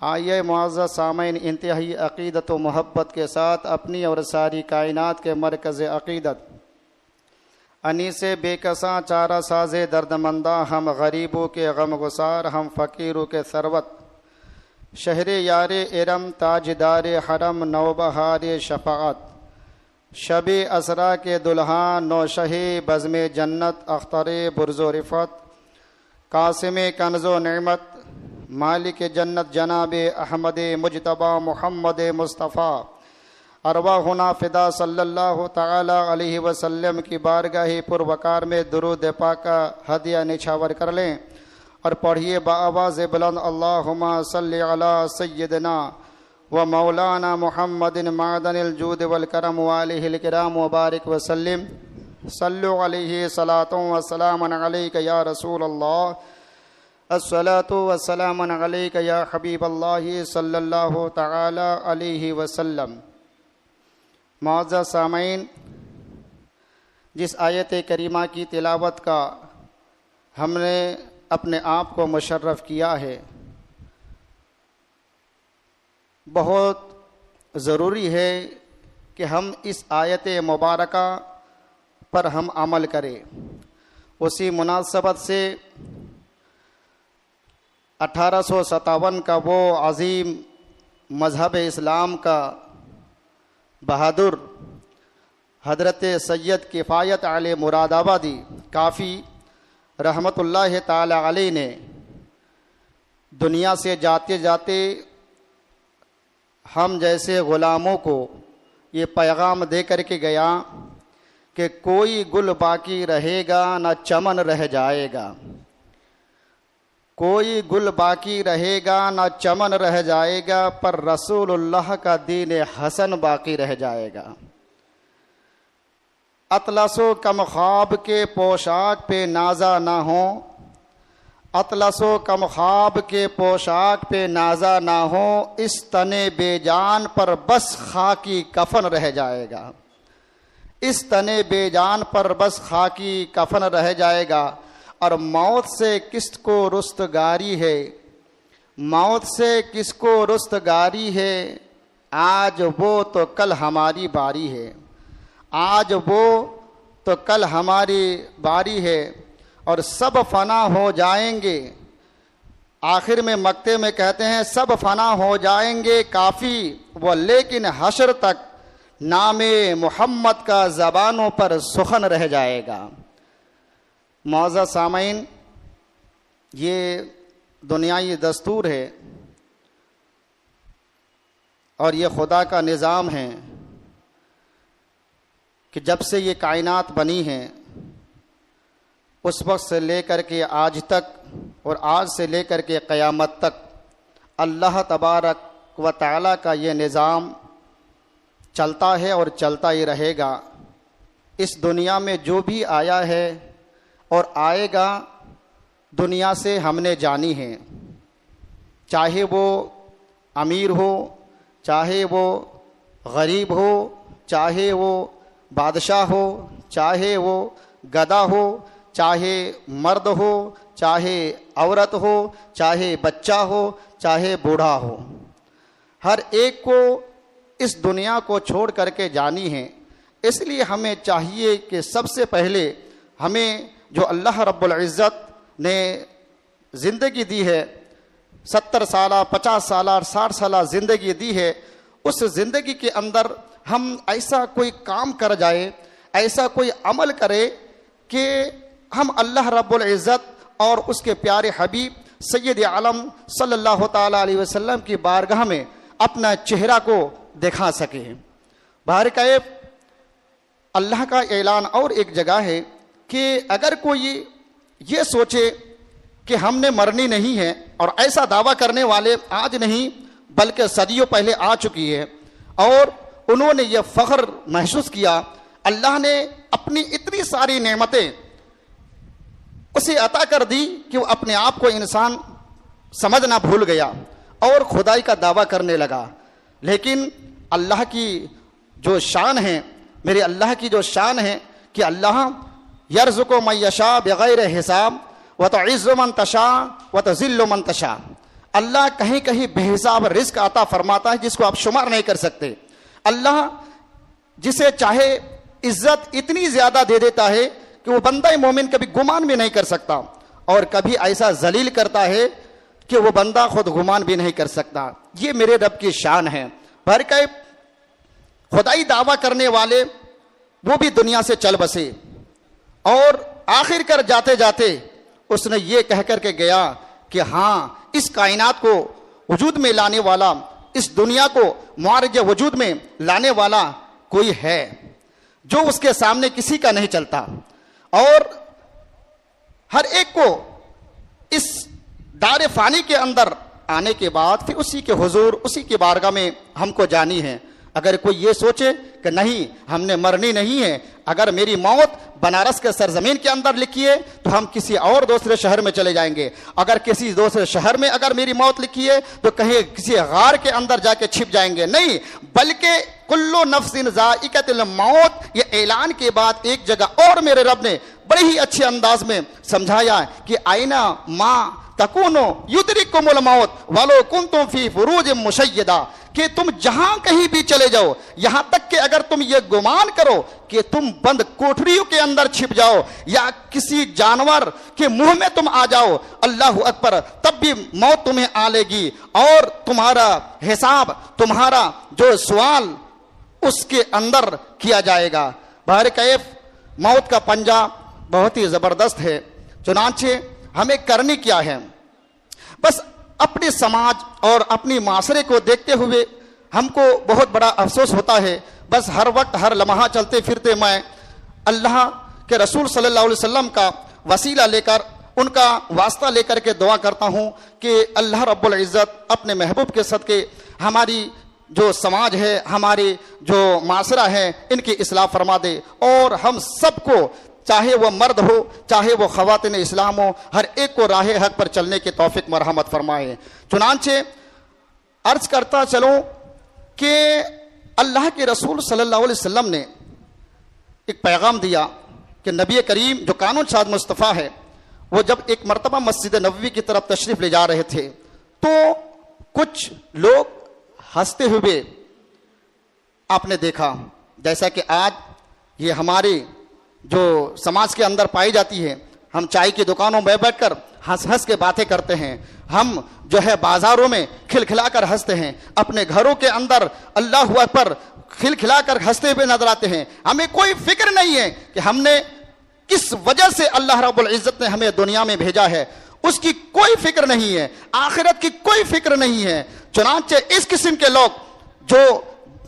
आइए मुआज़्ज़ज़ सामईन, इंतहाई अक़ीदत व मोहब्बत के साथ अपनी और सारी कायनात के मरकज़ अक़ीदत अनीसे बेकसां चारा साज़े दर्दमंदा हम गरीबों के गम गुसार हम फ़कीरों के सरवत शहरे यारे इरम ताजदार हरम नौबहार शफ़ाअत शबे असरा के दुल्हा नौशहे बज़्मे जन्नत अख्तरे बुर्ज़ो रिफ़त कासिम कन्ज़ो नेमत मालिक जन्नत जनाब अहमद मुजतबा मोहम्मद मुस्तफ़ा अरवाहुना फ़िदा सल्लल्लाहु तआला अलैहि वसल्लम की बारगाह पुरवकार में दुरूद पाक का हदिया निछावर कर लें और पढ़िए बाआवाज़ बुलंद अल्लाहुम्मा सल्लि अला सय्यदना व मौलाना मुहम्मदिन मादनिल जूद वल करम व आलिहिल किराम व बारिक वसल्लिम सल्लु अलैहि सलातु व सलामन अलैका या रसूल अल्लाह अस्सलातु वस्सलामु अलैका या हबीबल्लाहि सल्लल्लाहु तआला अलैहि वसल्लम। मुअज़्ज़ज़ सामईन, जिस आयत करीमा की तिलावत का हमने अपने आप को मुशर्रफ किया है, बहुत ज़रूरी है कि हम इस आयत मुबारका पर हम अमल करें। उसी मुनासबत से 1857 का वो अज़ीम मज़हब इस्लाम का बहादुर हज़रत सैयद किफ़ायत आले मुरादाबादी काफ़ी रहमतुल्लाह ताला अलैह ने दुनिया से जाते जाते हम जैसे ग़ुलामों को ये पैगाम दे कर के गया कि कोई गुल बाकी रहेगा न चमन रह जाएगा, कोई गुल बाकी रहेगा ना चमन रह जाएगा, पर रसूलुल्लाह का दीन हसन बाकी रह जाएगा। अतलसो कम ख्वाब के पोशाक पे नाजा ना हो, अतलसो कम ख्वाब के पोशाक पे नाजा ना हो, इस तने बेजान पर बस खाकी कफन रह जाएगा, इस तने बेजान पर बस खाकी कफन रह जाएगा। और मौत से किसको रुस्तगारी है, मौत से किसको रुस्तगारी है, आज वो तो कल हमारी बारी है, आज वो तो कल हमारी बारी है। और सब फना हो जाएंगे, आखिर में मक्ते में कहते हैं सब फना हो जाएंगे काफ़ी वो, लेकिन हशर तक नामे मोहम्मद का ज़बानों पर सुखन रह जाएगा। मुअज़्ज़ज़ सामईन, ये दुनियाई दस्तूर है और ये खुदा का निज़ाम है कि जब से ये कायनात बनी है उस वक्त से लेकर के आज तक और आज से लेकर के क़यामत तक अल्लाह तबारक व तआला का ये निज़ाम चलता है और चलता ही रहेगा। इस दुनिया में जो भी आया है और आएगा दुनिया से हमने जानी है, चाहे वो अमीर हो, चाहे वो गरीब हो, चाहे वो बादशाह हो, चाहे वो गधा हो, चाहे मर्द हो, चाहे औरत हो, चाहे बच्चा हो, चाहे बूढ़ा हो, हर एक को इस दुनिया को छोड़ करके जानी है। इसलिए हमें चाहिए कि सबसे पहले हमें जो अल्लाह रब्बुल इज़्ज़त ने ज़िंदगी दी है 70 साल 50 साल 60 साल जिंदगी दी है, उस जिंदगी के अंदर हम ऐसा कोई काम कर जाए, ऐसा कोई अमल करे कि हम अल्लाह रब्बुल इज़्ज़त और उसके प्यारे हबीब सैयद आलम सल्लल्लाहु ताला अलैहि वसल्लम की बारगाह में अपना चेहरा को दिखा सके। बारकाए अल्लाह का ऐलान और एक जगह है कि अगर कोई ये सोचे कि हमने मरनी नहीं है, और ऐसा दावा करने वाले आज नहीं बल्कि सदियों पहले आ चुकी है, और उन्होंने ये फ़ख्र महसूस किया, अल्लाह ने अपनी इतनी सारी नेमतें उसे अता कर दी कि वो अपने आप को इंसान समझना भूल गया और खुदाई का दावा करने लगा। लेकिन अल्लाह की जो शान है, मेरे अल्लाह की जो शान है कि अल्लाह यर्ज़ुक़ु मन यशा बग़ैर हिसाब व तुइज़्ज़ु मन तशा व तुज़िल्लु मन तशा। अल्लाह कहीं कहीं बेहिसाब रिज़्क़ अता फरमाता है जिसको आप शुमार नहीं कर सकते। अल्लाह जिसे चाहे इज्जत इतनी ज़्यादा दे देता है कि वो बंदा मोमिन कभी गुमान भी नहीं कर सकता, और कभी ऐसा जलील करता है कि वो बंदा खुद गुमान भी नहीं कर सकता। ये मेरे रब की शान है। पर कई खुदाई दावा करने वाले वो भी दुनिया से चल बसे, और आखिर कर जाते जाते उसने ये कह कर के गया कि हाँ, इस कायनात को वजूद में लाने वाला, इस दुनिया को मुआरज वजूद में लाने वाला कोई है जो उसके सामने किसी का नहीं चलता, और हर एक को इस दार फानी के अंदर आने के बाद फिर उसी के हुजूर, उसी के बारगाह में हमको जानी है। अगर कोई ये सोचे कि नहीं हमने मरनी नहीं है, अगर मेरी मौत बनारस के सरजमीन के अंदर लिखी है तो हम किसी और दूसरे शहर में चले जाएंगे, अगर किसी दूसरे शहर में अगर मेरी मौत लिखी है तो कहीं किसी गार के अंदर जाके छिप जाएंगे, नहीं, बल्कि कुल्लु नफ्सिन ज़ाइक़तुल मौत, ये ऐलान के बाद एक जगह और मेरे रब ने बड़े ही अच्छे अंदाज में समझाया कि आइना माँ तकूनो युदरिकुमुल मौत वलो कुंतुम फी फुरूजिम मुशय्यदा, कि तुम जहां कहीं भी चले जाओ, यहां तक कि अगर तुम ये गुमान करो कि तुम बंद कोठरियों के अंदर छिप जाओ या किसी जानवर के मुंह में तुम आ जाओ, अल्लाहु अकबर, तब भी मौत तुम्हें आ लेगी और तुम्हारा हिसाब, तुम्हारा जो सवाल उसके अंदर किया जाएगा। बहर कैफ मौत का पंजा बहुत ही जबरदस्त है। चुनांचे हमें करनी क्या है, बस अपने समाज और अपनी माशरे को देखते हुए हमको बहुत बड़ा अफसोस होता है। बस हर वक्त हर लम्हा चलते फिरते मैं अल्लाह के रसूल सल्लल्लाहु अलैहि वसल्लम का वसीला लेकर, उनका वास्ता लेकर के दुआ करता हूँ कि अल्लाह रब्बुल इज़्ज़त अपने महबूब के सदके हमारी जो समाज है, हमारी जो माशरा है, इनकी इस्लाह फरमा दे, और हम सबको, चाहे वो मर्द हो चाहे वो ख़वातीन इस्लाम हो, हर एक को राह हक पर चलने की तौफीक मरहमत फरमाए। चुनांचे अर्ज करता चलूँ कि अल्लाह के रसूल सल्लल्लाहु अलैहि वसल्लम ने एक पैगाम दिया कि नबी करीम जो कानून शाद मुस्तफ़ा है, वो जब एक मरतबा मस्जिद नबवी की तरफ तशरीफ़ ले जा रहे थे तो कुछ लोग हंसते हुए आपने देखा, जैसा कि आज ये हमारे जो समाज के अंदर पाई जाती है। हम चाय की दुकानों में बैठकर हंस हंस के बातें करते हैं, हम जो है बाजारों में खिलखिलाकर हंसते हैं, अपने घरों के अंदर अल्लाह अकबर खिलखिलाकर हंसते हुए नजर आते हैं। हमें कोई फिक्र नहीं है कि हमने किस वजह से अल्लाह रब्बुल इज़्ज़त ने हमें दुनिया में भेजा है, उसकी कोई फिक्र नहीं है, आखिरत की कोई फिक्र नहीं है। चुनांचे इस किस्म के लोग जो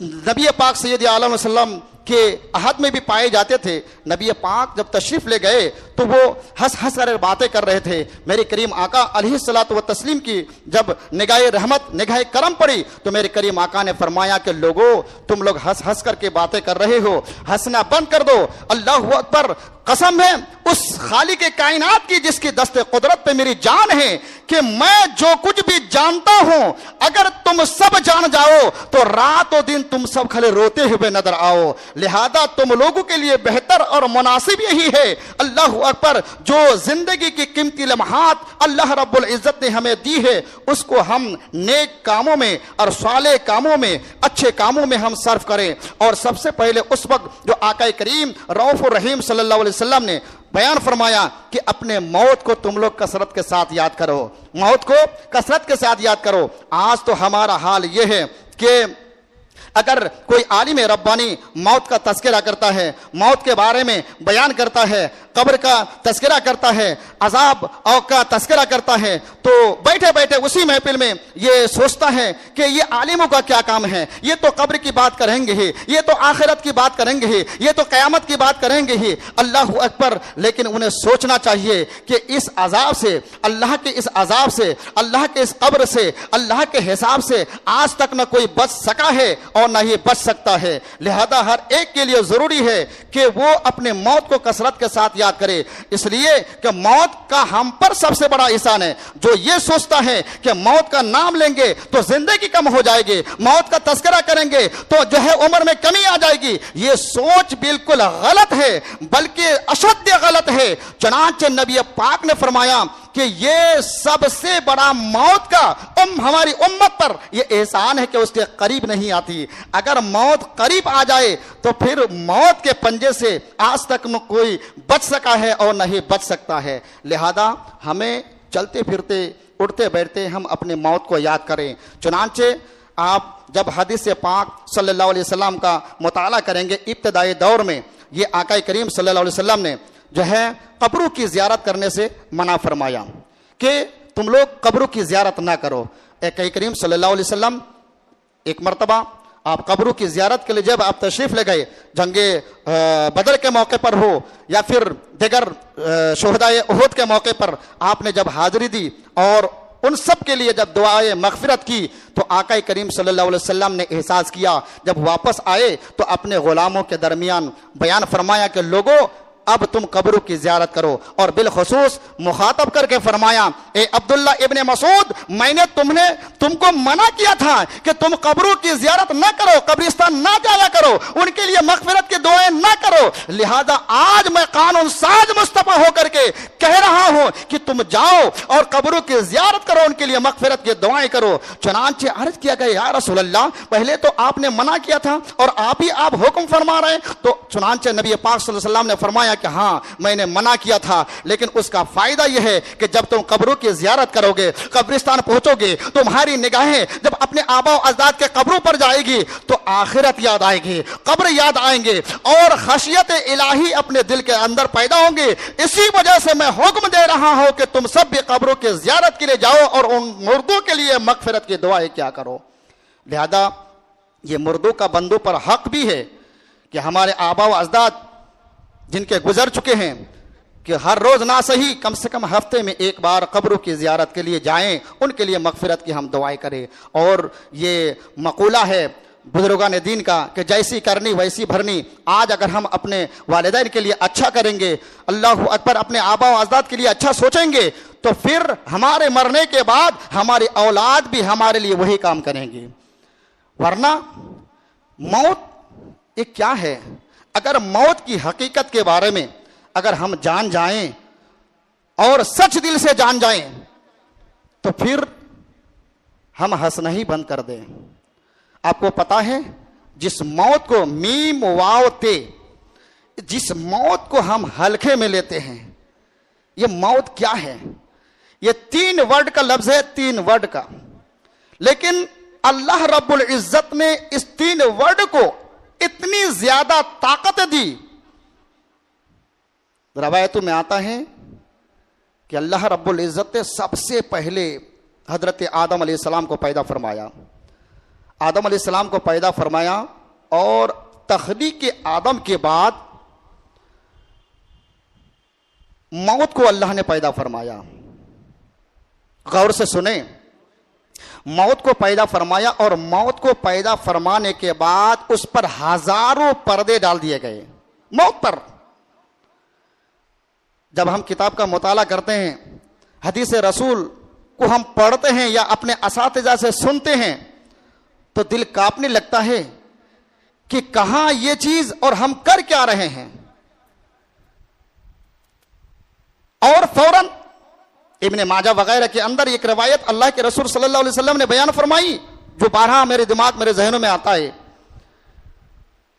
नबी पाक सैयद आलम वसल्लम के अहद में भी पाए जाते थे, नबी पाक जब तशरीफ़ ले गए तो वो हंस हंस कर बातें कर रहे थे। मेरे करीम आका अलैहिस्सलातु व तस्लीम की जब निगाह रहमत, निगाह करम पड़ी तो मेरे करीम आका ने फरमाया कि लोगों, तुम लोग हंस हंस करके बातें कर रहे हो, हंसना बंद कर दो। अल्लाहु अकबर, कसम है उस खालिक के कायनात की जिसकी दस्ते कुदरत पे मेरी जान है कि मैं जो कुछ भी जानता हूं, अगर तुम सब जान जाओ तो रात और दिन तुम सब खड़े रोते हुए नजर आओ। लिहाजा तुम लोगों के लिए बेहतर और मुनासिब यही है, अल्लाहु अकबर, जो जिंदगी की कीमती लम्हात अल्लाह रब्बुल इज़्ज़त ने हमें दी है, उसको हम नेक कामों में और साले कामों में, अच्छे कामों में हम सर्फ करें। और सबसे पहले उस वक्त जो आका करीम रऊफ़ुर रहीम सल्लल्लाहु अलैहि वसल्लम ने बयान फरमाया कि अपने मौत को तुम लोग कसरत के साथ याद करो, मौत को कसरत के साथ याद करो। आज तो हमारा हाल यह है कि अगर कोई आलिम रब्बानी मौत का तज़किरा करता है, मौत के बारे में बयान करता है, कब्र का तज़किरा करता है, अजाब और का तज़किरा करता है, तो बैठे बैठे उसी महफिल में ये सोचता है कि ये आलिमों का क्या काम है, ये तो कब्र की बात करेंगे ही, ये तो आखिरत की बात करेंगे ही, ये तो क़यामत की बात करेंगे ही। अल्लाह अकबर। लेकिन उन्हें सोचना चाहिए कि इस अजाब से, अल्लाह के इस अजाब से, अल्लाह के इस कब्र से, अल्लाह के हिसाब से आज तक न कोई बच सका है और न ही बच सकता है। लिहाजा हर एक के लिए जरूरी है कि वो अपने मौत को कसरत के साथ याद करे, इसलिए कि मौत का हम पर सबसे बड़ा एहसान है। जो ये सोचता है कि मौत का नाम लेंगे तो जिंदगी कम हो जाएगी, मौत का तज़किरा करेंगे तो जो है उम्र में कमी आ जाएगी, ये सोच बिल्कुल गलत है, बल्कि अशद्य गलत है। चुनांचे नबी पाक ने फरमाया कि ये सबसे बड़ा मौत का हमारी उम्मत पर ये एहसान है कि उसके करीब नहीं आती। अगर मौत करीब आ जाए तो फिर मौत के पंजे से आज तक न कोई बच सका है और न ही बच सकता है। लिहाजा हमें चलते फिरते उठते बैठते हम अपने मौत को याद करें। चुनांचे आप जब हदीस पाक सल्लल्लाहु अलैहि वसल्लम का मुताला करेंगे, इब्तिदाई दौर में ये आका करीम सल्लल्लाहु अलैहि वसल्लम ने जो है कब्रों की ज़ियारत करने से मना फरमाया कि तुम लोग कब्रों की ज़ियारत ना करो। आका करीम सल्लल्लाहु अलैहि वसल्लम एक मरतबा आप कब्रों की ज़ियारत के लिए जब आप तशरीफ़ ले गए, जंगे बदर के मौके पर हो या फिर दिगर शुहदाए उहद के मौके पर आपने जब हाजिरी दी और उन सब के लिए जब दुआए मगफिरत की, तो आका करीम सल्लल्लाहु अलैहि वसल्लम ने एहसास किया, जब वापस आए तो अपने गुलामों के दरमियान बयान फरमाया कि लोगों अब तुम कब्रों की ज़ियारत करो, और बिलखुसूस मुखातब करके फरमाया, ए अब्दुल्ला इब्ने मसूद, मैंने तुमको मना किया था कि तुम कब्रों की ज़ियारत ना करो, कब्रिस्तान ना जाया करो, उनके लिए मगफिरत की दुआएं ना करो। लिहाजा आज मैं कानून साज मुस्तफा होकर के कह रहा हूं कि तुम जाओ और कब्रों की ज़ियारत करो, उनके लिए मगफिरत की दुआएं करो। चुनांचे अर्ज किया गया, या रसूल अल्लाह, पहले तो आपने मना किया था और आप हुक्म फरमा रहे हैं। तो चुनांचे नबी पाक सल्लल्लाहु अलैहि वसल्लम ने फरमाया कि हाँ, मैंने मना किया था, लेकिन उसका फायदा यह है कि जब तुम कब्रों की ज़ियारत करोगे, कब्रिस्तान पहुंचोगे, तुम्हारी निगाहें जब अपने आबा अजदाद के कब्रों पर जाएगी तो आखिरत याद आएगी, कब्र याद आएंगे और खशियत इलाही अपने दिल के अंदर पैदा होंगे। इसी वजह से मैं हुक्म दे रहा हूं कि तुम सब भी कब्रों की ज़ियारत के लिए जाओ और उन मुर्दों के लिए मगफिरत की दुआएं क्या करो। लिहाजा ये मुर्दों का बंदों पर हक भी है कि हमारे आबा अजदाद जिनके गुजर चुके हैं कि हर रोज ना सही कम से कम हफ्ते में एक बार कब्रों की ज़ियारत के लिए जाएं, उनके लिए मगफिरत की हम दुआएं करें। और ये मकूला है बुजुर्गान दीन का कि जैसी करनी वैसी भरनी। आज अगर हम अपने वालिदैन के लिए अच्छा करेंगे, अल्लाह अकबर, अपने आबा व अजदाद के लिए अच्छा सोचेंगे, तो फिर हमारे मरने के बाद हमारी औलाद भी हमारे लिए वही काम करेंगी। वरना मौत ये क्या है? अगर मौत की हकीकत के बारे में अगर हम जान जाएं और सच दिल से जान जाएं तो फिर हम हंसना ही बंद कर दें। आपको पता है, जिस मौत को मीम वाव ते, जिस मौत को हम हल्के में लेते हैं, ये मौत क्या है? ये 3 वर्ड का लफ्ज है, 3 वर्ड का, लेकिन अल्लाह रब्बुल इज्जत ने इस 3 वर्ड को इतनी ज्यादा ताकत दी। रवायतों में आता है कि अल्लाह रब्बुल इज्जत ने सबसे पहले हजरत आदम अलैहिस्सलाम को पैदा फरमाया। आदम अलैहिस्सलाम को पैदा फरमाया और तख्लीक आदम के बाद मौत को अल्लाह ने पैदा फरमाया। गौर से सुने, मौत को पैदा फरमाया और मौत को पैदा फरमाने के बाद उस पर हजारों पर्दे डाल दिए गए। मौत पर जब हम किताब का मुताला करते हैं, हदीस रसूल को हम पढ़ते हैं या अपने असातिज़ा से सुनते हैं, तो दिल कांपने लगता है कि कहां ये चीज और हम कर क्या रहे हैं। और फौरन इब्ने माजा वगैरह के अंदर एक रवायत अल्लाह के रसूल सल्लल्लाहु अलैहि वसल्लम ने बयान फरमाई, जो बारहा मेरे दिमाग मेरे जहनों में आता है।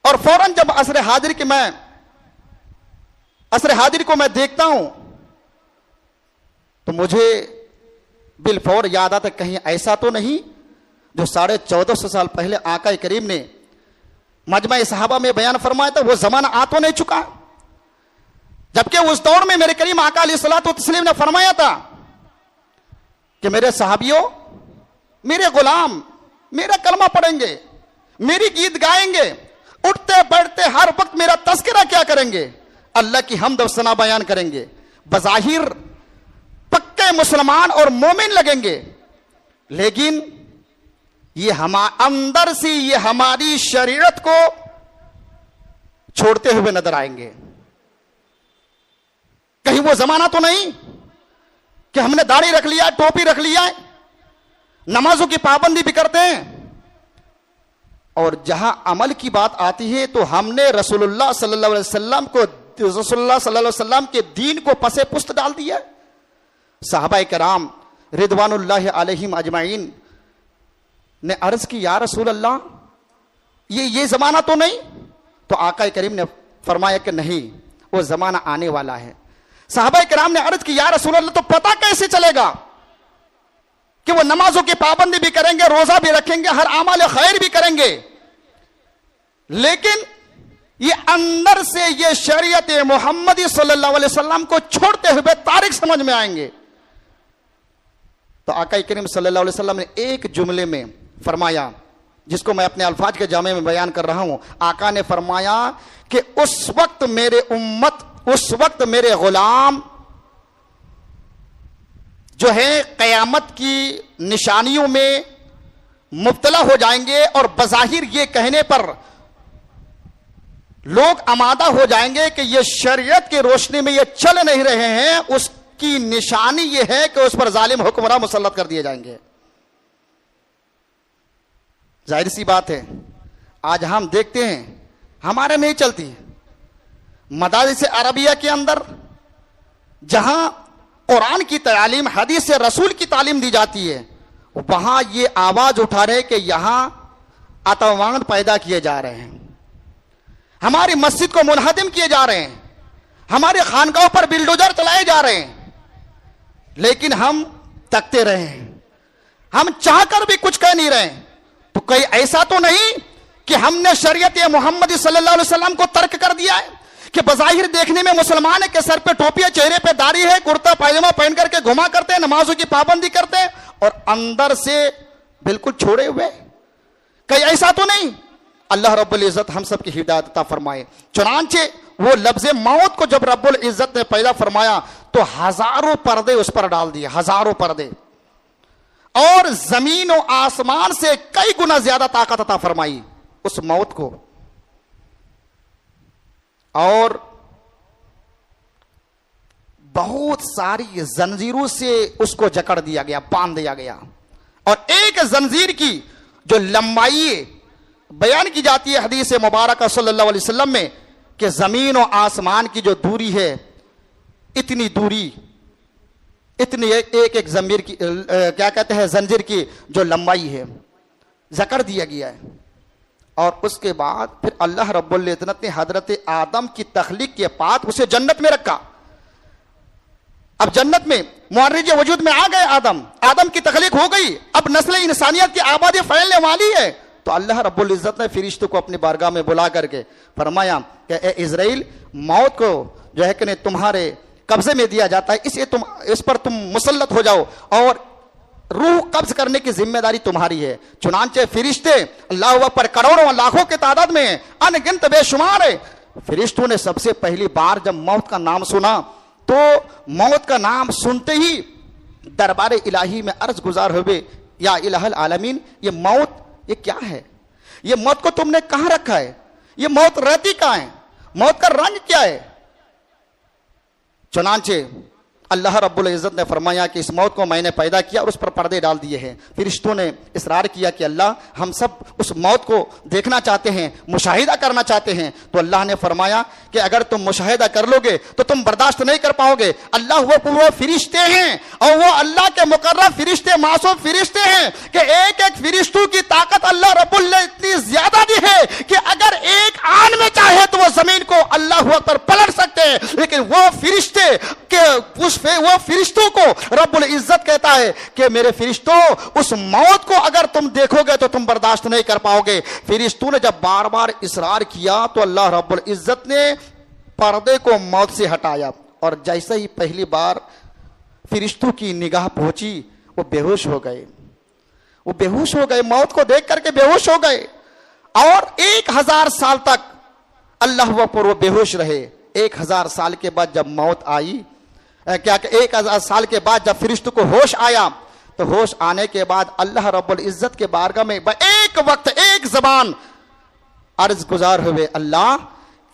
और फौरन जब असर हाजिर की मैं असर हाजिर को मैं देखता हूं तो मुझे बिलफौर याद आता, कहीं ऐसा तो नहीं जो 1450 साल पहले आका करीम ने मजमा सहाबा में बयान फरमाया था, वो जमाना आ तो नहीं चुका? जबकि उस दौर में मेरे करीम आका अलैहिस्सलातु तस्लीम ने फरमाया था कि मेरे सहाबियों, मेरे गुलाम मेरा कलमा पढ़ेंगे, मेरी गीत गाएंगे, उठते बैठते हर वक्त मेरा तस्करा क्या करेंगे, अल्लाह की हमद और सना बयान करेंगे, बज़ाहिर पक्के मुसलमान और मोमिन लगेंगे, लेकिन ये अंदर से ये हमारी शरीयत को छोड़ते हुए नजर आएंगे। कहीं वो जमाना तो नहीं कि हमने दाढ़ी रख लिया, टोपी रख लिया, नमाजों की पाबंदी भी करते हैं, और जहां अमल की बात आती है तो हमने रसूलुल्लाह सल्लल्लाहु अलैहि वसल्लम के दीन को पसे पुस्त डाल दिया। सहाबाए किराम रिदवानुल्लाह अलैहिम अजमाइन ने अर्ज की, या रसूल अल्लाह, ये जमाना तो नहीं? तो आका करीम ने फरमाया कि नहीं, वो जमाना आने वाला है। सहाबाए किराम ने अर्ज की, या रसूल अल्लाह, तो पता कैसे चलेगा कि वो नमाजों की पाबंदी भी करेंगे, रोजा भी रखेंगे, हर आमाल खैर भी करेंगे, लेकिन ये अंदर से ये शरीयत मोहम्मदी सल्लल्लाहु अलैहि वसल्लम को छोड़ते हुए तारीख समझ में आएंगे? तो आका करीम सल्लल्लाहु अलैहि वसल्लम ने एक जुमले में फरमाया, जिसको मैं अपने अल्फाज के जामे में बयान कर रहा हूं। आका ने फरमाया कि उस वक्त मेरे उम्मत, उस वक्त मेरे गुलाम जो है कयामत की निशानियों में मुब्तला हो जाएंगे, और बज़ाहिर ये कहने पर लोग आमादा हो जाएंगे कि ये शरीयत की रोशनी में ये चल नहीं रहे हैं, उसकी निशानी ये है कि उस पर जालिम हुक्मरान मुसल्लत कर दिए जाएंगे। जाहिर सी बात है, आज हम देखते हैं हमारे में ही चलती है, मदारिस अरबिया के अंदर जहां कुरान की तालीम, हदीस रसूल की तालीम दी जाती है, वहां ये आवाज उठा रहे कि यहां आतंकवाद पैदा किए जा रहे हैं, हमारी मस्जिद को मुनहदिम किए जा रहे हैं, हमारे खानकाहों पर बिल्डोजर चलाए जा रहे हैं, लेकिन हम तकते रहे हैं, हम चाहकर भी कुछ कह नहीं रहे। तो कहीं ऐसा तो नहीं कि हमने शरीयत मोहम्मदी सल्लल्लाहु अलैहि वसल्लम को तर्क कर दिया है कि बज़ाहिर देखने में मुसलमान है, के सर पे टोपी है, चेहरे पे दाढ़ी है, कुर्ता पायजामा पहन करके घुमा करते हैं, नमाजों की पाबंदी करते हैं, और अंदर से बिल्कुल छोड़े हुए? कहीं ऐसा तो नहीं? अल्लाह रब्बुल इज्जत हम सब की हिदायत अता फरमाए। चुनांचे वो लफ्ज़ मौत को जब रब्बुल इज्जत ने पैदा फरमाया तो हजारों पर्दे उस पर डाल दिए, हजारों पर्दे, और जमीन और आसमान से कई गुना ज्यादा ताकत अता फरमाई उस मौत को, और बहुत सारी जंजीरों से उसको जकड़ दिया गया, बांध दिया गया, और एक जंजीर की जो लंबाई बयान की जाती है हदीस मुबारक सल्लल्लाहु अलैहि वसल्लम में कि जमीन और आसमान की जो दूरी है, इतनी दूरी, इतनी एक जमीर की क्या कहते हैं, जंजीर की जो लंबाई है, जकड़ दिया गया है। और उसके बाद फिर अल्लाह रब्बुल इज्जत ने हजरत आदम की तख्लीक के बाद उसे जन्नत में रखा। अब जन्नत में मुअर्रिज वजूद में आ गए आदम, आदम की तख्लीक हो गई, अब नस्ल इंसानियत की आबादी फैलने वाली है। तो अल्लाह रब्बुल इज्जत ने फरिश्तों को अपनी बारगाह में बुला करके फरमाया कि ए इज़राइल, मौत को जो है कि नहीं तुम्हारे कब्जे में दिया जाता है, इस पर तुम मुसल्लत हो जाओ, और रूह कब्ज करने की जिम्मेदारी तुम्हारी है। चुनांचे फरिश्ते अल्लाह पर करोड़ों लाखों की तादाद में अनगिनत बेशुमार है। फरिश्तों ने सबसे पहली बार जब मौत का नाम सुना तो मौत का नाम सुनते ही दरबार इलाही में अर्ज गुजार हुए, या इलाहल आलमीन, ये मौत ये क्या है? ये मौत को तुमने कहां रखा है? ये मौत रहती कहां है? मौत का रंग क्या है? चुनांचे अल्लाह रब्बुल इज्जत ने फरमाया कि इस मौत को मैंने पैदा किया और उस पर पर्दे डाल दिए हैं। फरिश्तों ने इसरार किया कि अल्लाह, हम सब उस मौत को देखना चाहते हैं, मुशाहिदा करना चाहते हैं। तो अल्लाह ने फरमाया कि अगर तुम मुशाहिदा कर लोगे तो तुम बर्दाश्त नहीं कर पाओगे। अल्लाह वो फरिश्ते हैं, और वो अल्लाह के मुकर्रब फरिश्ते, मासूम फरिश्ते हैं कि एक एक फरिश्तों की ताकत अल्लाह रब्बुल ने इतनी ज्यादा दी है कि अगर एक आन में चाहे तो वो जमीन को अल्लाह पर पलट सकते हैं, लेकिन वो फरिश्ते के वो फरिश्तों को रब्बुल इज्जत कहता है कि मेरे फरिश्तों, उस मौत को अगर तुम देखोगे तो तुम बर्दाश्त नहीं कर पाओगे। फरिश्तों ने जब बार बार इसरार किया तो अल्लाह रब्बुल इज्जत ने पर्दे को मौत से हटाया, और जैसे ही पहली बार फरिश्तों की निगाह पहुंची वो बेहोश हो गए। वो बेहोश हो गए, मौत को देख करके बेहोश हो गए, और 1000 साल तक अल्लाह पर वो बेहोश रहे। 1000 साल के बाद जब मौत आई, 1000 साल के बाद जब फरिश्तों को होश आया, तो होश आने के बाद अल्लाह रब्बुल इज्जत के बारगाह में एक वक्त एक जबान अर्ज गुजार हुए, अल्लाह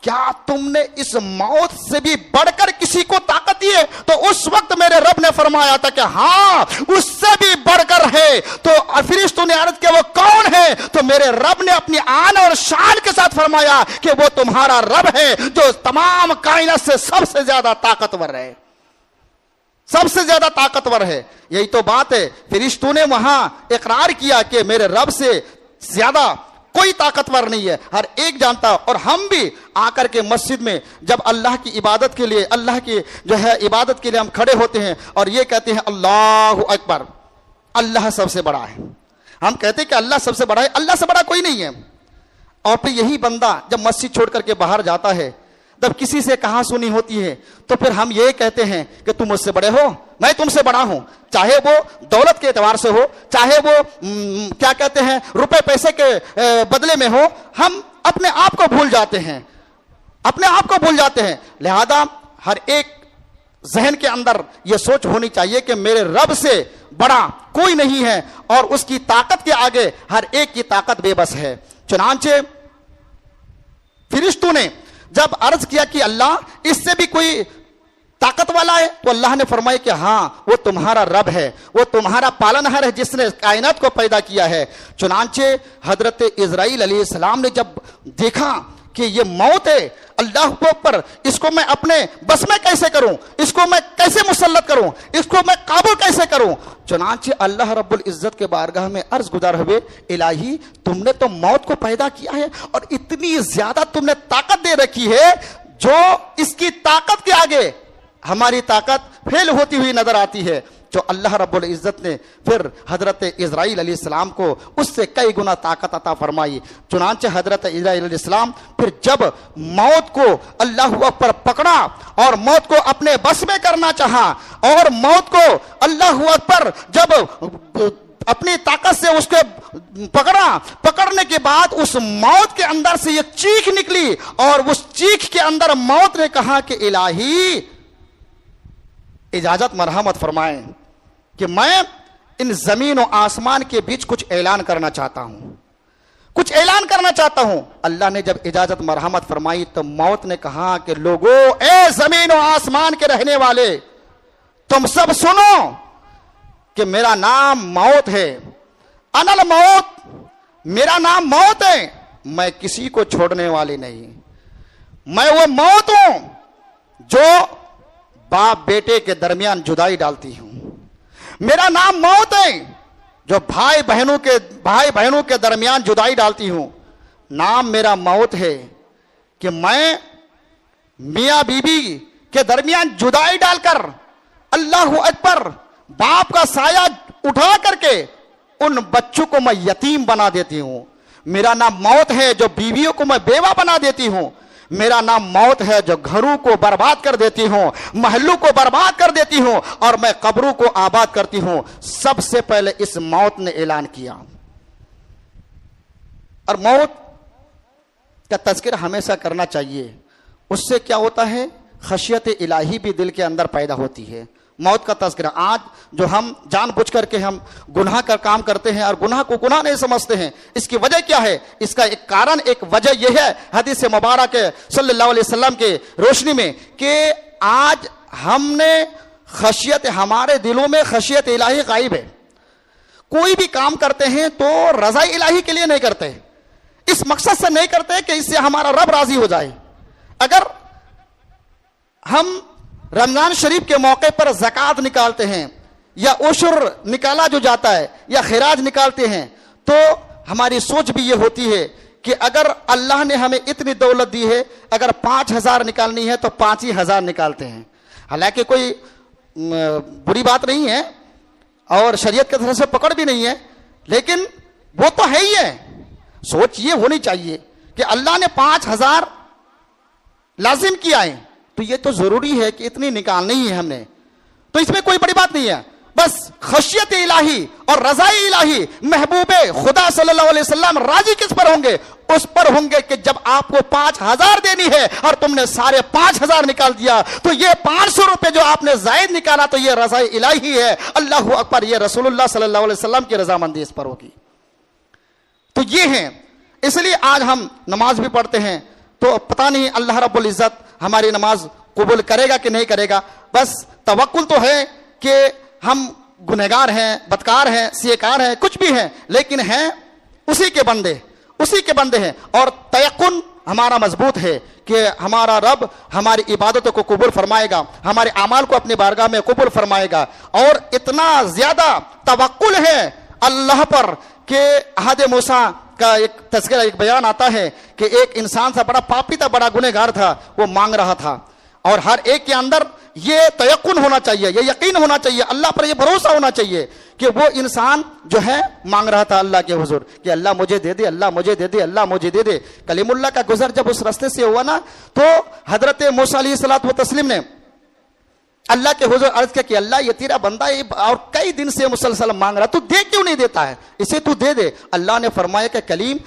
क्या तुमने इस मौत से भी बढ़कर किसी को ताकत दी है? तो उस वक्त मेरे रब ने फरमाया था कि हाँ, उससे भी बढ़कर है। तो फरिश्तों ने अर्ज किया वो कौन है? तो मेरे रब ने अपनी आन और शान के साथ फरमाया कि वो तुम्हारा रब है जो तमाम कायनात से सबसे ज्यादा ताकतवर है, सबसे ज्यादा ताकतवर है। यही तो बात है, फरिश्तों ने वहां इकरार किया कि मेरे रब से ज्यादा कोई ताकतवर नहीं है, हर एक जानता। और हम भी आकर के मस्जिद में जब अल्लाह की इबादत के लिए, अल्लाह की जो है इबादत के लिए हम खड़े होते हैं और ये कहते हैं अल्लाहु अकबर, अल्लाह सबसे बड़ा है। हम कहते हैं कि अल्लाह सबसे बड़ा है, अल्लाह से बड़ा कोई नहीं है। और फिर यही बंदा जब मस्जिद छोड़ करके बाहर जाता है, जब किसी से कहा सुनी होती है, तो फिर हम ये कहते हैं कि तुम मुझसे बड़े हो, मैं तुमसे बड़ा हूं, चाहे वो दौलत के एतबार से हो, चाहे वो क्या कहते हैं रुपए पैसे के बदले में हो। हम अपने आप को भूल जाते हैं, अपने आप को भूल जाते हैं। लिहाजा हर एक जहन के अंदर यह सोच होनी चाहिए कि मेरे रब से बड़ा कोई नहीं है, और उसकी ताकत के आगे हर एक की ताकत बेबस है। चुनांचे फरिश्तों ने जब अर्ज किया कि अल्लाह इससे भी कोई ताकत वाला है, तो अल्लाह ने फरमाया कि हाँ, वो तुम्हारा रब है, वो तुम्हारा पालनहार है जिसने कायनात को पैदा किया है। चुनांचे हजरत इजराइल अलैहिस्सलाम ने जब देखा कि ये मौत है, अल्लाह के ऊपर इसको मैं अपने बस में कैसे करूं, इसको मैं कैसे मुसल्लत करूं, इसको मैं काबू कैसे करूं। चुनांचे अल्लाह रब्बुल इज्जत के बारगाह में अर्ज गुजार हुए, इलाही तुमने तो मौत को पैदा किया है और इतनी ज्यादा तुमने ताकत दे रखी है, जो इसकी ताकत के आगे हमारी ताकत फेल होती हुई नजर आती है। जो अल्लाह रब्बुल इज्जत ने फिर हजरत इजराइल अलैहिस्सलाम को उससे कई गुना ताकत अता फरमाई। चुनांचे हजरत इजराइल अलैहिस्सलाम फिर जब मौत को अल्लाह पर पकड़ा और मौत को अपने बस में करना चाहा, और मौत को अल्लाह पर जब अपनी ताकत से उसको पकड़ा, पकड़ने के बाद उस मौत के अंदर से एक चीख निकली, और उस चीख के अंदर मौत ने कहा कि इलाही इजाजत मरहमत फरमाएं कि मैं इन जमीन और आसमान के बीच कुछ ऐलान करना चाहता हूं, कुछ ऐलान करना चाहता हूं। अल्लाह ने जब इजाजत मरहमत फरमाई तो मौत ने कहा कि लोगों, ए जमीन और आसमान के रहने वाले, तुम सब सुनो कि मेरा नाम मौत है, अनल मौत, मेरा नाम मौत है, मैं किसी को छोड़ने वाली नहीं। मैं वो मौत हूं जो बाप बेटे के दरमियान जुदाई डालती हूं। मेरा नाम मौत है जो भाई बहनों के दरमियान जुदाई डालती हूं। नाम मेरा मौत है कि मैं मियां बीबी के दरमियान जुदाई डालकर अल्लाहु अकबर बाप का साया उठा करके उन बच्चों को मैं यतीम बना देती हूं। मेरा नाम मौत है जो बीवियों को मैं बेवा बना देती हूं। मेरा नाम मौत है जो घरों को बर्बाद कर देती हूं, महलों को बर्बाद कर देती हूं, और मैं कब्रों को आबाद करती हूं। सबसे पहले इस मौत ने ऐलान किया। और मौत का तज़किरा हमेशा करना चाहिए, उससे क्या होता है, खशियत इलाही भी दिल के अंदर पैदा होती है। मौत का तज़किरा, आज जो हम जानबूझ करके हम गुनाह का काम करते हैं और गुनाह को गुनाह नहीं समझते हैं, इसकी वजह क्या है? इसका एक कारण, एक वजह यह है हदीस मुबारक सल्लल्लाहु अलैहि वसल्लम के रोशनी में कि आज हमने खशियत, हमारे दिलों में खशियत इलाही गायब है। कोई भी काम करते हैं तो रज़ा इलाही के लिए नहीं करते, इस मकसद से नहीं करते कि इससे हमारा रब राजी हो जाए। अगर हम रमजान शरीफ के मौके पर ज़कात निकालते हैं या उशर निकाला जो जाता है या खिराज निकालते हैं, तो हमारी सोच भी ये होती है कि अगर अल्लाह ने हमें इतनी दौलत दी है, अगर 5,000 निकालनी है तो 5,000 निकालते हैं। हालांकि कोई बुरी बात नहीं है और शरीयत की तरफ से पकड़ भी नहीं है, लेकिन वो तो है ही है। सोच ये होनी चाहिए कि अल्लाह ने 5,000 लाजिम किया है, तो ये तो जरूरी है कि इतनी निकालनी ही है हमने, तो इसमें कोई बड़ी बात नहीं है। बस खशियत इलाही और रज़ाई इलाही, महबूबे खुदा सल्लल्लाहु अलैहि वसल्लम राजी किस पर होंगे? उस पर होंगे कि जब आपको 5,000 देनी है और तुमने सारे 5,000 निकाल दिया, तो ये 500 रुपए जो आपने जायद निकाला, तो ये रज़ाई इलाही है। अल्लाहु अकबर, ये रसूलुल्लाह सल्लल्लाहु अलैहि वसल्लम की रजामंदी इस पर होगी। तो ये है, इसलिए आज हम नमाज भी पढ़ते हैं, तो पता नहीं अल्लाह रब्बुल इज्जत हमारी नमाज कबूल करेगा कि नहीं करेगा। बस तवक्कुल तो है कि हम गुनहगार हैं, बदकार हैं, सियकार हैं, कुछ भी हैं, लेकिन हैं उसी के बंदे, उसी के बंदे हैं। और तयक्कुन हमारा मजबूत है कि हमारा रब हमारी इबादतों को कबूल फरमाएगा, हमारे अमाल को अपनी बारगाह में कबूल फरमाएगा। और इतना ज्यादा तवक्कुल है अल्लाह पर कि अहद मूसा का एक तज़किरा, एक बयान आता है कि एक इंसान था, बड़ा पापी था, बड़ा गुनहगार था, वो मांग रहा था, और हर एक के अंदर ये तयक्कुन होना चाहिए, ये यकीन होना चाहिए, अल्लाह पर ये भरोसा होना चाहिए कि वो इंसान जो है मांग रहा था अल्लाह के हुजूर कि अल्लाह मुझे दे दे, अल्लाह मुझे दे दे, अल्लाह मुझे दे दे। कलीमुल्लाह का गुजर जब उस रास्ते से हुआ ना, तो हजरत मूसा अलैहिस्सलातु व तस्लीम ने अल्लाह के हुजूर अर्ज किया कि अल्लाह ये तेरा बंदा ये और कई दिन से मुसलसल मांग रहा, तू दे क्यों नहीं देता है, इसे तू दे दे। अल्लाह ने फरमाया कि कलीम,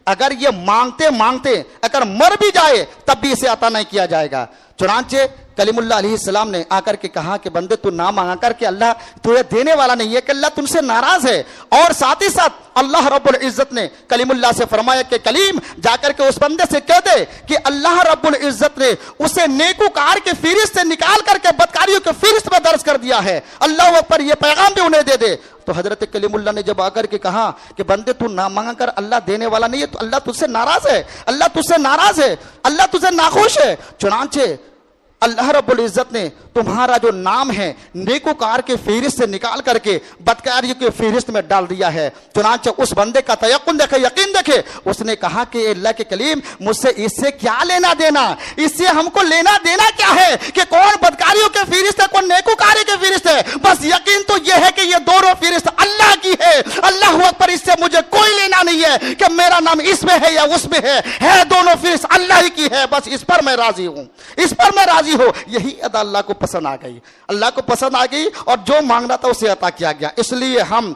अगर ये मांगते मांगते अगर मर भी जाए तब भी इसे अता नहीं किया जाएगा। चुनांचे कलीमुल्लाह अलैहिस्सलाम ने आकर के कहा कि बंदे तू ना मांगा कर कि अल्लाह तुझे देने वाला नहीं है, कि अल्लाह तुमसे नाराज है। और साथ ही साथ अल्लाह रब्बुल इज्जत ने कलीमुल्लाह से फरमाया कि कलीम, जाकर के उस बंदे से कह दे कि अल्लाह रब्बुल इज्जत ने उसे नेकूकार के फहरिस्त से निकाल करके बदकारियों के फहरिस्त में दर्ज कर दिया है। अल्लाह पर यह पैगाम भी उन्हें दे दे। तो हजरत कलीमुल्लाह ने जब आकर के कहा कि बंदे तू ना मांगा कर, अल्लाह देने वाला नहीं है, तो अल्लाह तुझसे नाराज है, अल्लाह तुझसे नाराज है, अल्लाह तुझसे नाखुश है। चुनांचे अल्लाह रब्बुल इज्जत ने तुम्हारा जो नाम है नेकोकार के फहरिस्त से निकाल करके बदकारियों के फहरिस्त में डाल दिया है। चुनांचे उस बंदे का तयक्कुन देखे, यकीन देखे, उसने कहा कि अल्लाह के कलीम, मुझसे इससे क्या लेना देना, इससे हमको लेना देना क्या है कि कौन बदकारियों के फहरिस्त है, कौन नेकोकार के फहरिस्त है। बस यकीन तो यह है कि ये दोनों फहरिस्त अल्लाह की है। अल्लाह अकबर, इससे मुझे कोई लेना नहीं है कि मेरा नाम इसमें है या उसमें है दोनों फहरिस्त अल्लाह ही की है। बस इस पर मैं राजी हूं, इस पर मैं राजी हो। यही अदा अल्लाह को पसंद आ गई, अल्लाह को पसंद आ गई, और जो मांगना था उसे अता किया गया। इसलिए हम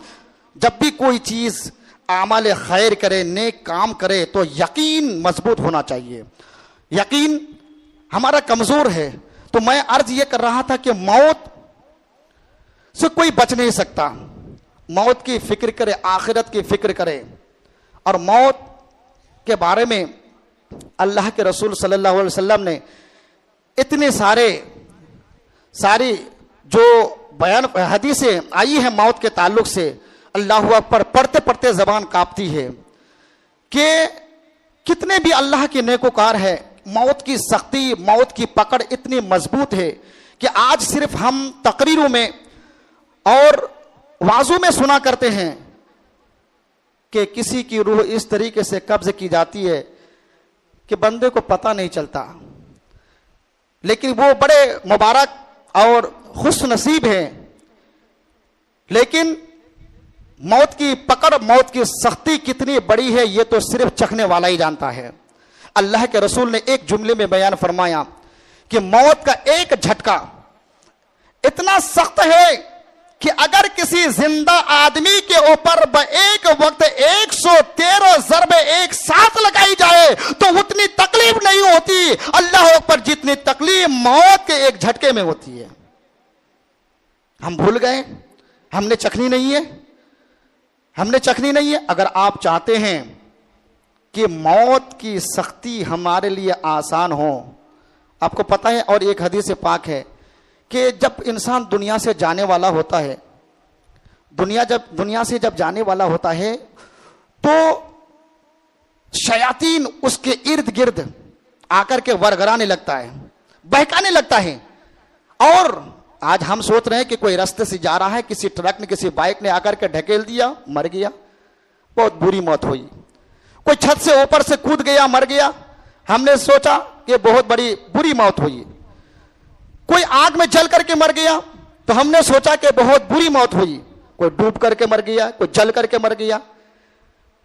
जब भी कोई चीज आमाल खैर करे, नेक काम करे, तो यकीन मजबूत होना चाहिए। यकीन हमारा कमजोर है। तो मैं अर्ज ये कर रहा था कि मौत से कोई बच नहीं सकता। मौत की फिक्र करे, आखिरत की फिक्र करे, और मौत के बारे में अल्लाह के रसूल सल्लल्लाहु अलैहि वसल्लम ने इतने सारी जो बयान हदीसें आई है मौत के ताल्लुक से, अल्लाह अकबर, पढ़ते पढ़ते जबान कांपती है कि कितने भी अल्लाह के नेकोकार है, मौत की सख्ती, मौत की पकड़ इतनी मजबूत है कि आज सिर्फ हम तकरीरों में और वाजों में सुना करते हैं कि किसी की रूह इस तरीके से कब्ज की जाती है कि बंदे को पता नहीं चलता। लेकिन वो बड़े मुबारक और खुश नसीब हैं। लेकिन मौत की पकड़, मौत की सख्ती कितनी बड़ी है, ये तो सिर्फ चखने वाला ही जानता है। अल्लाह के रसूल ने एक जुमले में बयान फरमाया कि मौत का एक झटका इतना सख्त है कि अगर किसी जिंदा आदमी के ऊपर एक वक्त 113 ज़रबे एक साथ लगाई जाए तो उतनी तकलीफ नहीं होती अल्लाह अकबर जितनी तकलीफ मौत के एक झटके में होती है। हम भूल गए, हमने चखनी नहीं है, हमने चखनी नहीं है। अगर आप चाहते हैं कि मौत की सख्ती हमारे लिए आसान हो, आपको पता है, और एक हदीस पाक है कि जब इंसान दुनिया से जाने वाला होता है, दुनिया से जब जाने वाला होता है तो शयातीन उसके इर्द गिर्द आकर के वरगराने लगता है, बहकाने लगता है। और आज हम सोच रहे हैं कि कोई रास्ते से जा रहा है, किसी ट्रक ने, किसी बाइक ने आकर के ढकेल दिया, मर गया, बहुत बुरी मौत हुई। कोई छत से ऊपर से कूद गया, मर गया, हमने सोचा कि बहुत बड़ी बुरी मौत हुई। कोई आग में जल करके मर गया तो हमने सोचा कि बहुत बुरी मौत हुई। कोई डूब करके मर गया, कोई जल करके मर गया।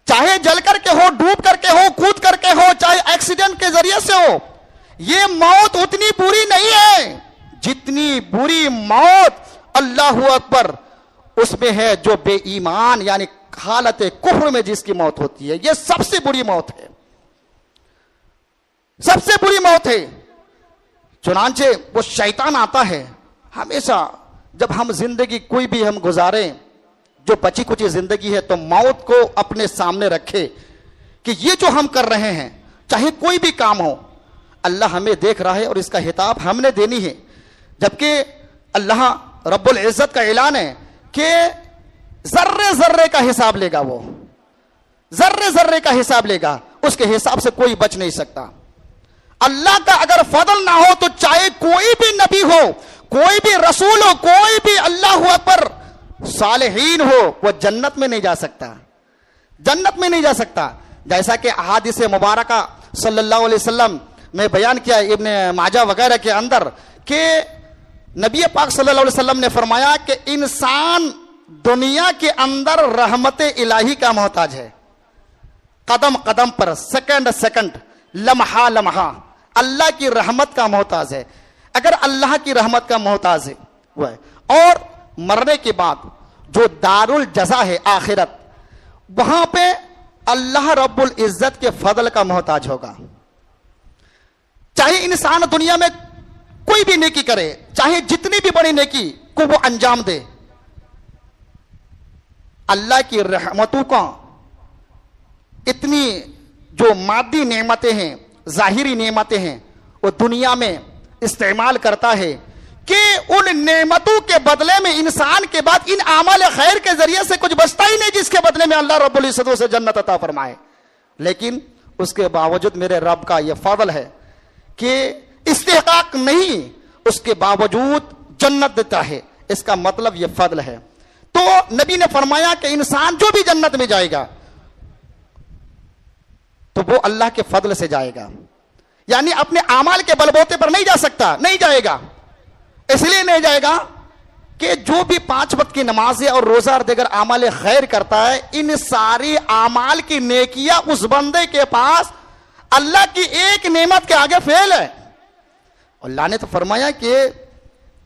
चाहे जल करके हो, डूब करके हो, कूद करके हो, चाहे एक्सीडेंट के जरिए से हो, यह मौत उतनी बुरी नहीं है जितनी बुरी मौत अल्लाह अकबर उसमें है जो बेईमान यानी हालत कुफ्र में जिसकी मौत होती है। यह सबसे बुरी मौत है, सबसे बुरी मौत है। चुनांचे वो शैतान आता है हमेशा जब हम जिंदगी कोई भी हम गुजारें, जो बची कुची जिंदगी है, तो मौत को अपने सामने रखे कि ये जो हम कर रहे हैं, चाहे कोई भी काम हो, अल्लाह हमें देख रहा है और इसका हिसाब हमने देनी है। जबकि अल्लाह रब्बुल इज्जत का ऐलान है कि जर्रे जर्रे का हिसाब लेगा, वो जर्रे जर्रे का हिसाब लेगा, उसके हिसाब से कोई बच नहीं सकता। अल्लाह का अगर फजल ना हो तो चाहे कोई भी नबी हो, कोई भी रसूल हो, कोई भी अल्लाह पर सालेहीन हो, वो जन्नत में नहीं जा सकता, जन्नत में नहीं जा सकता। जैसा कि अहादीस मुबारका सल्लल्लाहु अलैहि वसल्लम में बयान किया इब्ने माजा वगैरह के अंदर कि नबी पाक सल्लल्लाहु अलैहि वसल्लम ने फरमाया कि इंसान दुनिया के अंदर रहमत इलाही का मोहताज है। कदम कदम पर, सेकंड सेकंड, लम्हा लम्हा अल्लाह की रहमत का मोहताज है। अगर अल्लाह की रहमत का मोहताज है वो है, और मरने के बाद जो दारुल जज़ा है आखिरत, वहां पे अल्लाह रब्बुल इज्जत के फजल का मोहताज होगा। चाहे इंसान दुनिया में कोई भी नेकी करे, चाहे जितनी भी बड़ी नेकी को वो अंजाम दे, अल्लाह की रहमतों का इतनी जो मादी नेमतें हैं, जाहिरी नेमतें हैं, वो दुनिया में इस्तेमाल करता है कि उन नेमतों के बदले में इंसान के बाद इन आमल खैर के जरिए से कुछ बचता ही नहीं जिसके बदले में अल्लाह रब्बुल इज्जत से जन्नत अता फरमाए। लेकिन उसके बावजूद मेरे रब का यह फजल है कि इस्तेहकाक नहीं, उसके बावजूद जन्नत देता है। इसका मतलब यह फजल है। तो नबी ने फरमाया कि इंसान जो भी जन्नत में जाएगा तो वो अल्लाह के फजल से जाएगा, यानी अपने आमाल के बलबूते पर नहीं जा सकता, नहीं जाएगा। इसलिए नहीं जाएगा कि जो भी 5 वक्त की नमाजें और रोजा देकर आमाल खैर करता है, इन सारी आमाल की नेकियां उस बंदे के पास अल्लाह की एक नेमत के आगे फेल है। अल्लाह ने तो फरमाया कि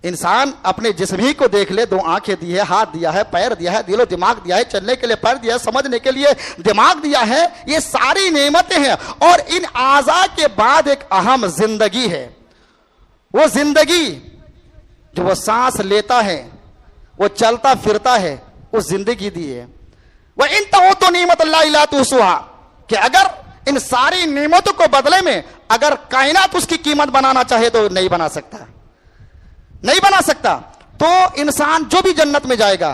इंसान अपने जिस्म ही को देख ले, 2 आंखें दी है, हाथ दिया है, पैर दिया है, दिलो दिमाग दिया है, चलने के लिए पैर दिया है, समझने के लिए दिमाग दिया है, ये सारी नेमतें हैं। और इन आज़ा के बाद एक अहम जिंदगी है, वो जिंदगी जो वो सांस लेता है, वो चलता फिरता है, वो जिंदगी दी है। वह इन तो नेमत अल्लाह इला तुसुहा, कि अगर इन सारी नेमतों को बदले में अगर कायनात उसकी कीमत बनाना चाहे तो नहीं बना सकता, नहीं बना सकता। तो इंसान जो भी जन्नत में जाएगा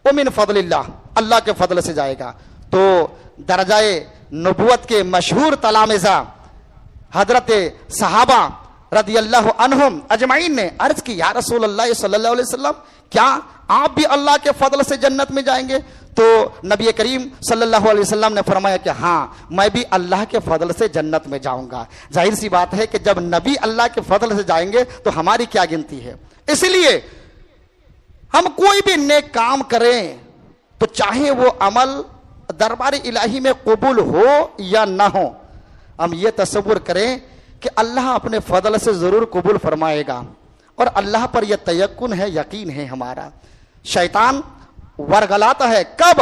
वो मिन फजलिल्लाह, अल्लाह के फजल से जाएगा। तो दर्जाए नबुवत के मशहूर तलामिज़ा हजरत सहाबा रदियल्लाहु अन्हुम अजमाइन ने अर्ज की, या रसूल अल्लाह सल्लल्लाहु अलैहि वसल्लम, क्या आप भी अल्लाह के फजल से जन्नत में जाएंगे? तो नबी करीम सल्लल्लाहु अलैहि वसल्लम ने फरमाया कि हाँ, मैं भी अल्लाह के फजल से जन्नत में जाऊंगा। जाहिर सी बात है कि जब नबी अल्लाह के फजल से जाएंगे तो हमारी क्या गिनती है। इसलिए हम कोई भी नेक काम करें तो चाहे वो अमल दरबार इलाही में कबूल हो या ना हो, हम ये तसव्वुर करें कि अल्लाह अपने फजल से जरूर कबूल फरमाएगा, और अल्लाह पर यह तयक्कुन है, यकीन है हमारा। शैतान वर्गलाता है कब?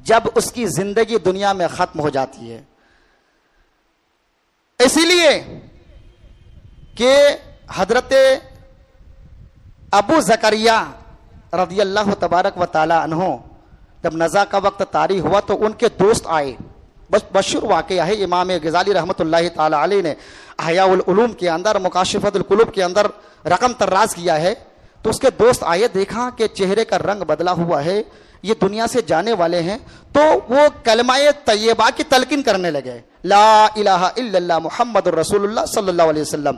जब उसकी जिंदगी दुनिया में खत्म हो जाती है। इसीलिए कि हजरत अबू ज़करिया रदियल्लाहु तबारक व तआला अन्हु जब नज़ा का वक्त तारी हुआ तो उनके दोस्त आए। बस मशहूर वाक़या है, इमाम गज़ाली रहमतुल्लाहि ताला अलैह ने अहयाउल उलूम के अंदर, मुकाशिफतुल कुलूब के अंदर रकम तर्राज किया है। तो उसके दोस्त आए, देखा कि चेहरे का रंग बदला हुआ है, ये दुनिया से जाने वाले हैं। तो वो कलमाए तैयबा की तलकीन करने लगे, ला इलाहा इल्लल्लाह मुहम्मदुर रसूलुल्लाह सल्लल्लाहु अलैहि वसल्लम,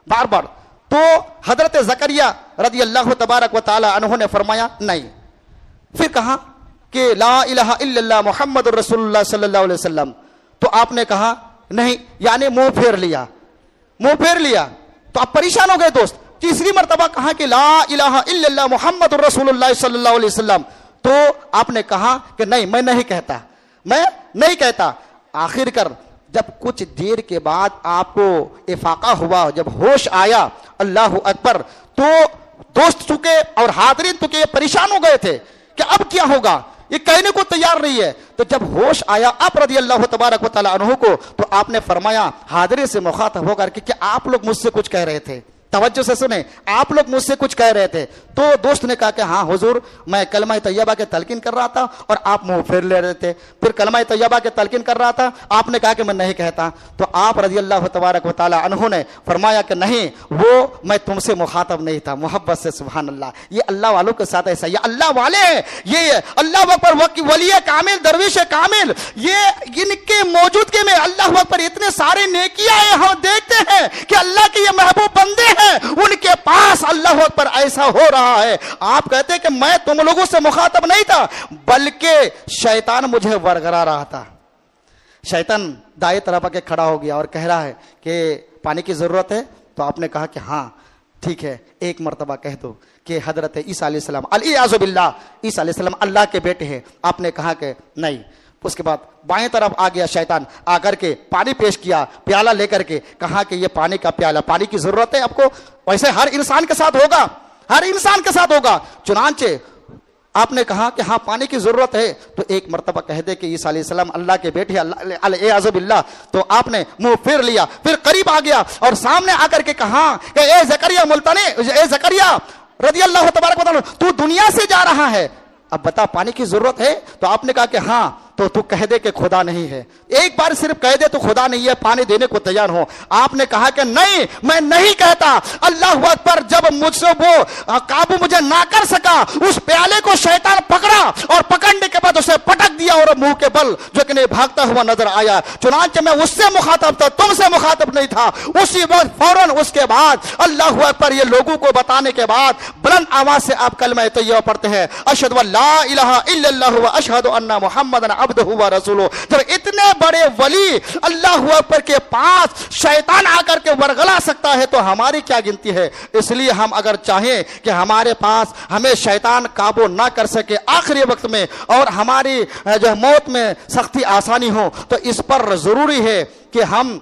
बार बार। तो हजरत ज़करिया रदियल्लाहु तबारक व तआला अन्हु ने फरमाया नहीं। फिर कहा कि ला इलाहा इल्लल्लाह मुहम्मदुर रसूलुल्लाह सल्लल्लाहु अलैहि वसल्लम। तो आपने कहा नहीं, यानी मुंह फेर लिया, मुंह फेर लिया। तो आप परेशान हो गए दोस्त। तीसरी मर्तबा कहा कि ला इलाहा इल्लल्लाह मुहम्मदुर रसूलुल्लाह सल्लल्लाहु अलैहि वसल्लम। तो आपने कहा कि नहीं, मैं नहीं कहता, मैं नहीं कहता। आखिरकार जब कुछ देर के बाद आपको इफाका हुआ, जब होश आया, अल्लाह अकबर, तो दोस्त चुके और हाज़रीन चुके परेशान हो गए थे कि अब क्या होगा, ये कहने को तैयार नहीं है। तो जब होश आया आप रज़ी अल्लाह तबारक व तआला अन्हु को, तो आपने फरमाया हाज़रीन से मुखातब होकर कि क्या आप लोग मुझसे कुछ कह रहे थे? तवज्जो से सुने, आप लोग मुझसे कुछ कह रहे थे। तो दोस्त ने कहा कि हाँ हुजूर, मैं कलमा तैयबा के तलकीन कर रहा था और आप मुंह फेर ले रहे थे। फिर कलमा तैयबा के तलकीन कर रहा था, आपने कहा कि मैं नहीं कहता। तो आप रज़ी अल्लाह तबारक व तआला अन्हु ने फरमाया कि नहीं, वो मैं तुमसे मुखातब नहीं था, मोहब्बत से। सुभान अल्लाह, ये अल्लाह वालों के साथ ऐसा, ये अल्लाह वाले हैं, ये अल्लाह अकबर वली कामिल, दरवेश कामिल, ये इनके मौजूदगी में अल्लाह अकबर इतने सारे नेकियां हैं। हम देखते हैं कि अल्लाह के ये महबूब बंदे हैं, उनके पास अल्लाह अकबर ऐसा हो रहा है। आप कहते हैं कि मैं तुम लोगों से मुखातब नहीं था, बल्कि शैतान मुझे वरगला रहा था। शैतान दाएं तरफ आके खड़ा हो गया और कह रहा है कि पानी की जरूरत है। तो आपने कहा कि हाँ ठीक है, एक मर्तबा कह दो कि हजरत ईसा अलैहिस्सलाम, अलियाज़ु बिल्लाह, ईसा अलैहिस्सलाम अल्लाह के बेटे हैं। आपने कहा कि नहीं। उसके बाद बाएं तरफ आ गया शैतान, आकर के पानी पेश किया, प्याला लेकर के कहा कि ये पानी का प्याला, पानी की जरूरत है आपको। वैसे हर इंसान के साथ होगा, हर इंसान के साथ होगा। चुनांचे आपने कहा कि हाँ पानी की जरूरत है। तो एक मर्तबा कह दे कि ईसा अलैहिस्सलाम अल्लाह के बेटे, अलियाज़ु बिल्लाह। तो आपने मुंह फेर लिया, फिर करीब आ गया और सामने आकर के कहा कि ए ज़करिया मुल्तानी, ए ज़करिया रज़ी अल्लाह तबारक व तआला, तू दुनिया से जा रहा है, अब बता पानी की जरूरत है? तो आपने कहा कि हाँ। तो तू कह दे कि खुदा नहीं है, एक बार सिर्फ कह दे तो खुदा नहीं है, पानी देने को तैयार हो। आपने कहा कि नहीं, मैं नहीं कहता। अल्लाह अकबर, जब मुझसे वो काबू मुझे ना कर सका, उस प्याले को शैतान पकड़ा और पकड़ने के बाद उसे पटक दिया और मुंह के बल जो कि भागता हुआ नजर आया। चुनांचे मैं उससे मुखातब था, तुमसे मुखातब नहीं था। उसी वक्त फौरन उसके बाद अल्लाह अकबर ये लोगों को बताने के बाद बुलंद आवाज से आप कलमा तैयबा पढ़ते हैं, अशहदु अल्ला इलाहा इल्लल्लाह व अशहदु अन्ना मुहम्मदन अब्दुहु व रसूलुहु। जब इतने बड़े वली अल्लाह अकबर के पास शैतान आकर के वरगला सकता है तो हमारी क्या गिनती है। इसलिए हम अगर चाहें कि हमारे पास हमें शैतान काबू ना कर सके आखिरी वक्त में और हमारी जो मौत में सख्ती आसानी हो, तो इस पर जरूरी है कि हम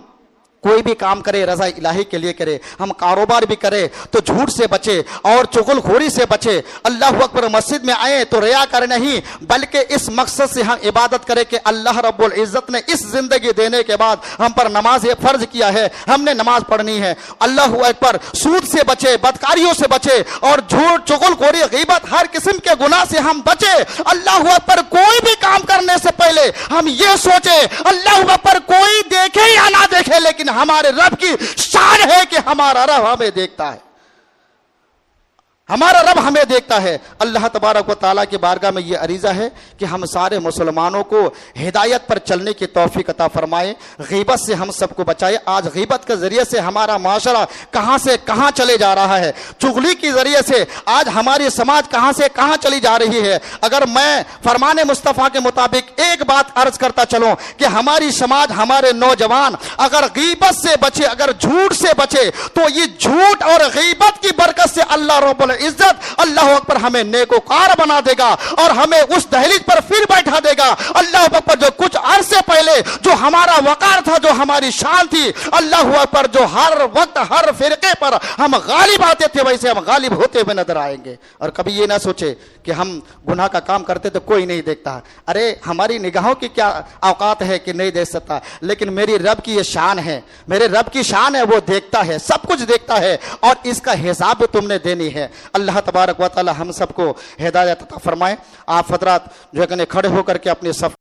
कोई भी काम करे रजा इलाही के लिए करे। हम कारोबार भी करें तो झूठ से बचे और चुगलखोरी से बचे। अल्लाह अकबर मस्जिद में आए तो रिया करे नहीं, बल्कि इस मकसद से हम इबादत करें कि अल्लाह रब्बुल इज्जत ने इस जिंदगी देने के बाद हम पर नमाज फर्ज किया है, हमने नमाज पढ़नी है। अल्लाह अकबर सूद से बचे, बदकारियों से बचे और झूठ चुगलखोरी गीबत हर किस्म के गुनाह से हम बचे। अल्लाह अकबर कोई भी काम करने से पहले हम ये सोचे अल्लाह अकबर कोई देखे या ना देखे, लेकिन हमारे रब की शान है कि हमारा रब हमें देखता है, हमारा रब हमें देखता है। अल्लाह तबारक व तआला की बारगाह में यह अरीज़ा है कि हम सारे मुसलमानों को हिदायत पर चलने की तौफीक अता फरमाए, गीबत से हम सबको बचाए। आज गीबत के जरिए से हमारा माशरा कहां से कहां चले जा रहा है, चुगली के जरिए से आज हमारी समाज कहां से कहां चली जा रही है। अगर मैं फरमाने मुस्तफ़ा के मुताबिक एक बात अर्ज करता चलूं कि हमारी समाज, हमारे नौजवान अगर गीबत से बचे, अगर झूठ से बचे, तो ये झूठ और गीबत की बरकत से अल्लाह रब्बुल इज्जत अल्लाह अकबर हमें नेकोकार बना देगा और हमें उस दहलीज पर फिर बैठा देगा। अल्लाह अकबर जो कुछ अरसे पहले जो हमारा वकार था, जो हमारी शान थी, अल्लाह अकबर जो हर वक्त हर फिरके पर हम गालिब आते थे, वैसे हम गालिब होते हुए नजर आएंगे। और कभी ये ना सोचे कि हम गुनाह का काम करते तो कोई नहीं देखता। अरे हमारी निगाहों की क्या औकात है कि नहीं देख सकता, लेकिन मेरी रब की ये शान है, मेरे रब की शान है, वो देखता है, सब कुछ देखता है और इसका हिसाब भी तुमने देनी है। अल्लाह तबारक व तआला हम सबको हिदायत अता फरमाए। आप हज़रात जो है खड़े होकर के अपने सब